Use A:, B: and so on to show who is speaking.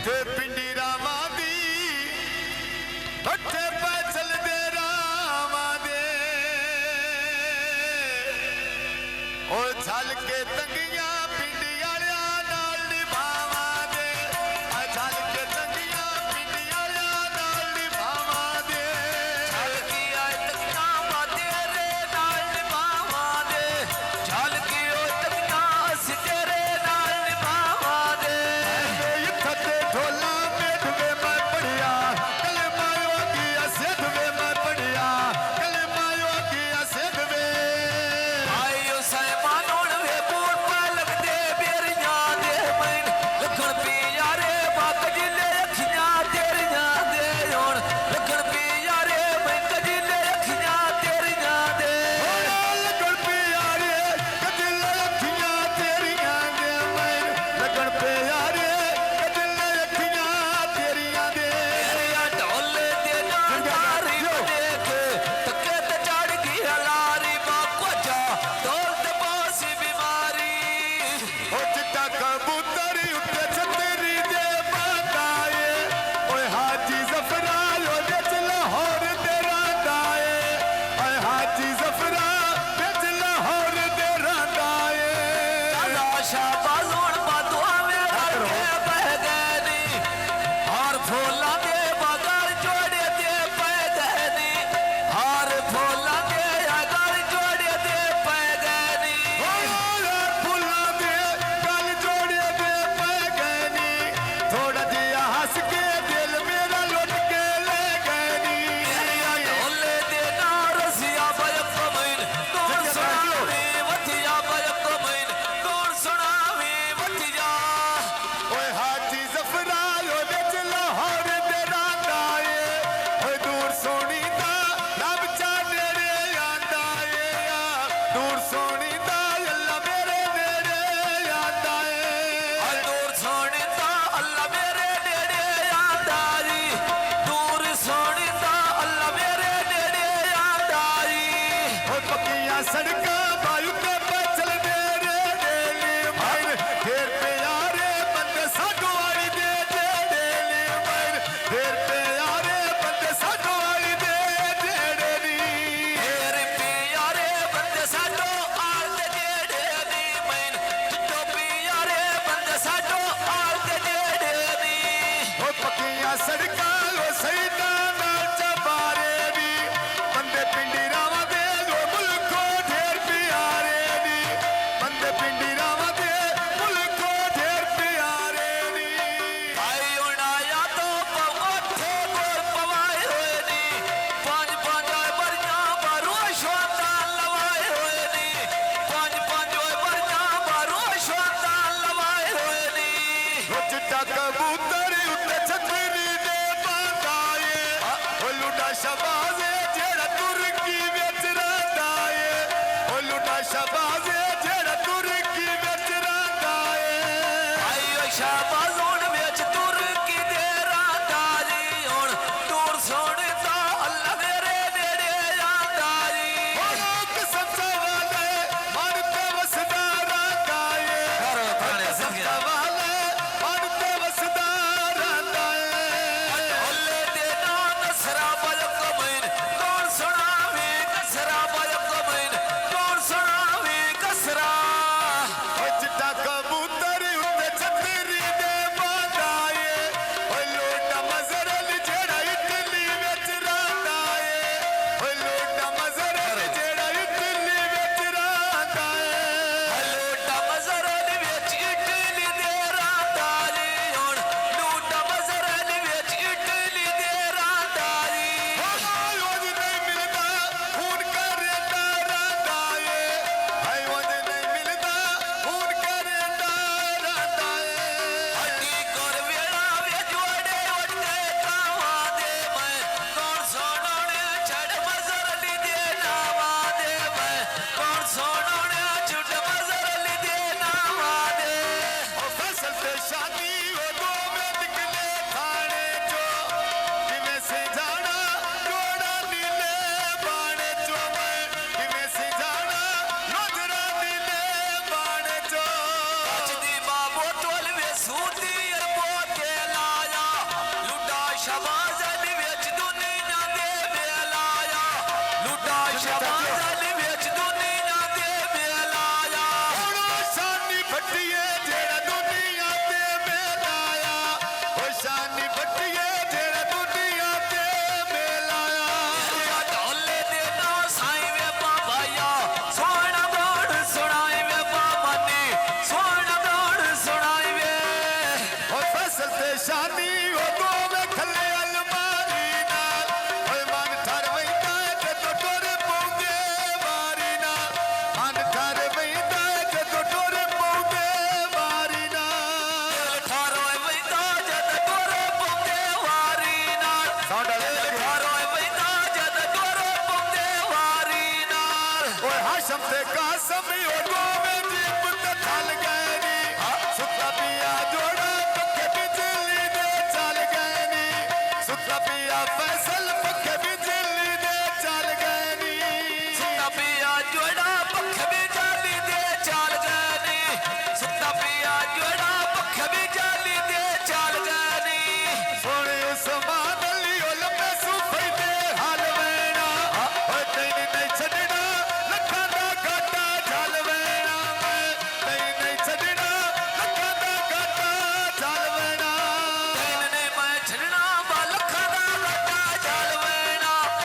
A: जिथे पिंडी रामा दी बट्ठे पे चलदे रामा दे ओ झल के तंगियां पिंडी आलिया नाल निभावा दे झल के तंगियां पिंडी आलिया नाल निभावा दे
B: झल की आए तंगियां बाते रे नाल निभावा दे झल की ओ तंगियां अस तेरे नाल निभावा दे
A: इत्थे ढोला मेढवे मैं पढ़िया कलमा योगिया सिद्धवे मैं पढ़िया कलमा योगिया सिद्धवे
B: आयो सैमानों वे बूढ़ पा लगदे बेरियां दे मैन लखन पिया रे बाक जिले अखियां तेरियां दे हुण लखन पिया रे मैं कजिले अखियां तेरियां दे
A: लगन प्यारे कदिल अखियां तेरियां दे मैं लगन प्यारे कदिल अखियां तेरियां दे
B: तेरिया ढोले दे नारी देख तके ते चढ़ गई हलारी बाको जा दौलत बासी बीमारी
A: ओ चिट्टा कबूतर उत्ते छतरी दे बांदाए ओए हाजी जफरा विच लाहौर दे रांदाए ओए हाजी जफरा विच लाहौर दे रांदाए
B: आशा बालून बादुआ में रखे बह गए नी हार फूला दे बागर जोड़े दे पै गए नी हार फूला दे अगर जोड़े दे पै गए नी
A: फुल्लां दे गल जोड़े दे पै गए नी थोड़ा जिहा हस के दिल मेरा लुट के ले गए नी
B: तेरिया ढोले दे नार रसिया बयक मैन कौन सुनावे वथिया बयक मैन कौन सुनावे वथिया
A: ओए हाजी जफरा विच लाहौर दे रांदाए ओए दूर सोनी दा रब चा नेड़े आंदा ए दूर सोनी दा अल्लाह मेरे नेड़े आंदा ए
B: दूर सोने दा अल्लाह मेरे नेड़े आंदा जी दूर सोने दा अल्लाह मेरे नेड़े आंदा जी
A: ओ पक्कियां सड़कां बायू ते पे चलदे रे डेली मर फेर प्यारे बंदे साडो वाली दे डेली मर फेर प्यारे बंदे साडो वाली दे डेडे नी
B: तेरे प्यारे बंदे साडो आल दे जेड़े नी मैन जितो प्यारे बंदे साडो आल दे जेड़े नी
A: ओ पक्कियां सड़कां ओ सईदा नाल चबारे नी बंदे पिंडी रावां दे ओ मुल्को ढेर प्यारे नी बंदे पिंडी रावां दे मुल्को ढेर प्यारे नी
B: आई उड़ाया तो पवोठे गोर पवाए होए नी पांच पांच बरियां बारो शोता लवाए होए नी पांच पांच बरियां बारो शोता लवाए होए नी
A: चिट्टा कबूतर उत्ते छतरी दे बांदाए ओ लुटा शबाज़े जेड़ा तुर्की विच रंदाए ओ लुटा शबाज़े जेड़ा तुर्की विच रंदाए
B: आयो शाबाज़ों विच तुर की दे रांदा जी हुण दूर सोने दा अल्लाह मेरे नेड़े आंदा जी
A: सच्चा वाले मन ते वसदा रंदाए
B: करो थाने
A: सच्चा
B: संगिया
A: वाले मन ते वसदा रंदाए
B: ढोले दे ना नसरा बलक मैन ਸ਼ਬਾਜ਼ ਅਲੀ ਵਿੱਚ ਦੁਨੀਆ ਦੇ ਵੇਲਾਇਆ ਲੁੱਟਾ ਸ਼ਬਾਜ਼ ਅਲੀ ਵਿੱਚ ਦੁਨੀਆ ਦੇ ਵੇਲਾਇਆ
A: ਹੁਣ ਸ਼ਾਨੀ ਫੱਟੀਏ ਜਿਹੜਾ ਦੁਨੀਆ ਤੇ ਮੇਲਾਇਆ ਓ ਸ਼ਾਨੀ ਫੱਟੀਏ ਜਿਹੜਾ ਦੁਨੀਆ ਤੇ ਮੇਲਾਇਆ
B: ਤੇਰਾ ਢੋਲੇ ਦੇ ਨਾ ਸਾਈਂ ਵੇ ਬਾਬਾਇਆ ਸੋਹਣਾ ਗੋੜ ਸੁਣਾਈ ਵੇ ਬਾਬਾ ਨੀ ਸੋਹਣਾ ਗੋੜ ਸੁਣਾਈ ਵੇ
A: ਓ ਫਸਲ ਤੇ ਸ਼ਾਨੀ ਓ ਦੋਵੇਂ ਥੱਲੇ ਅਲਮਾਰੀ ਨਾਲ ਓਏ ਮਨ ਠਰ ਵੈਂਦਾ ਜਦੋਂ ਟੁਰ ਪਉਂਦੇ ਵਾਰੀ ਨਾਲ ਮਨ ਠਰ ਵੈਂਦਾ ਜਦੋਂ ਟੁਰ ਪਉਂਦੇ ਵਾਰੀ ਨਾਲ
B: ਠਾਰੋਏ ਵੈਂਦਾ ਜਦ ਟੁਰ ਪਉਂਦੇ ਵਾਰੀ ਨਾਲ
A: ਸਾਊਂਡ ਵਾਲੇ ਲੱਗੇ।
B: ਠਾਰੋਏ ਵੈਂਦਾ ਜਦ ਟੁਰ ਪਉਂਦੇ ਵਾਰੀ ਨਾਲ
A: ਓਏ ਹਾਸ਼ਮ ਤੇ ਕਾਸਮ ਓ ਦੋਵੇਂ ਜੀਪ ਤੇ ਥਲ ਗਏ ਨੀ ਸੁੱਤਾ ਪਿਆ ਜੋੜਾ ਪੱਕੇ ਬਿਜਲੀ ਦੇ ਚੱਲ ਗਏ ਨੀ ਸੁੱਤਾ ਪਿਆ